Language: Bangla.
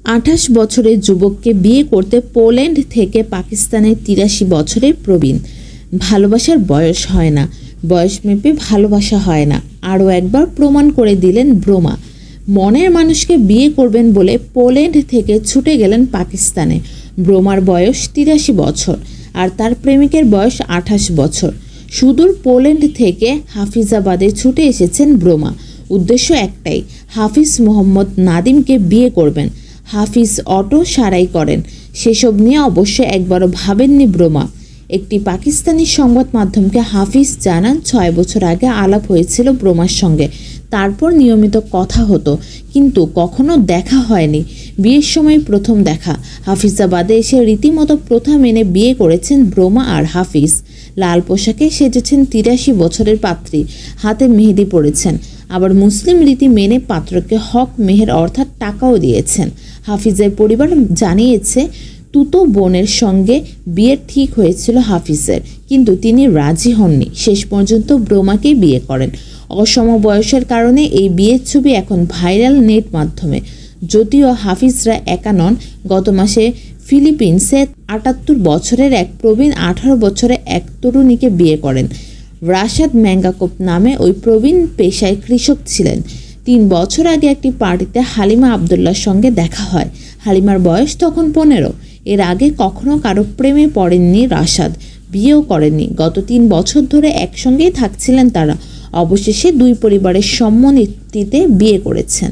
28 বছরের যুবককে বিয়ে করতে পোল্যান্ড থেকে পাকিস্তানের 83 বছরের প্রবীণ। ভালোবাসার বয়স হয় না, বয়স মেপে ভালোবাসা হয় না, আরও একবার প্রমাণ করে দিলেন ব্রোমা। মনের মানুষকে বিয়ে করবেন বলে পোল্যান্ড থেকে ছুটে গেলেন পাকিস্তানে। ব্রোমার বয়স 83 বছর আর তার প্রেমিকের বয়স 28 বছর। সুদূর পোল্যান্ড থেকে হাফিজাবাদে ছুটে এসেছেন ব্রোমা। উদ্দেশ্য একটাই, হাফিজ মোহাম্মদ নাদিমকে বিয়ে করবেন। হাফিজ অটো সারাই করেন, সেসব নিয়ে অবশ্য একবারও ভাবেননি ব্রোমা। একটি পাকিস্তানি সংবাদ মাধ্যমকে হাফিজ জানান 6 বছর আগে আলাপ হয়েছিল ব্রোমার সঙ্গে, তারপর নিয়মিত কথা হতো, কিন্তু কখনো দেখা হয়নি। বিয়ের সময় প্রথম দেখা। হাফিজাবাদে এসে রীতিমতো প্রথা মেনে বিয়ে করেছেন ব্রোমা আর হাফিজ। লাল পোশাকে সেজেছেন 83 বছরের পাত্রী, হাতে মেহেদি পড়েছেন, আবার মুসলিম রীতি মেনে পাত্রকে হক মেহের অর্থাৎ টাকাও দিয়েছেন। হাফিজের পরিবার জানিয়েছে তুতো বোনের সঙ্গে বিয়ে ঠিক হয়েছিল হাফিজের, কিন্তু তিনি রাজি হননি। শেষ পর্যন্ত ব্রোমাকেই বিয়ে করেন। অসম বয়সের কারণে এই বিয়ের ছবি এখন ভাইরাল নেট মাধ্যমে। যদিও হাফিজরা একা নন, গত মাসে ফিলিপিন্সে 78 বছরের এক প্রবীণ 18 বছরের এক তরুণীকে বিয়ে করেন। রাশাদ ম্যাঙ্গাকোপ নামে ওই প্রবীণ পেশায় কৃষক ছিলেন। 3 বছর আগে একটি পার্টিতে হালিমা আবদুল্লার সঙ্গে দেখা হয়। হালিমার বয়স তখন 15। এর আগে কখনো কারো প্রেমে পড়েননি রাশাদ, বিয়েও করেননি। গত 3 বছর ধরে একসঙ্গেই থাকছিলেন তারা। অবশেষে দুই পরিবারের সম্মতিতে বিয়ে করেছেন।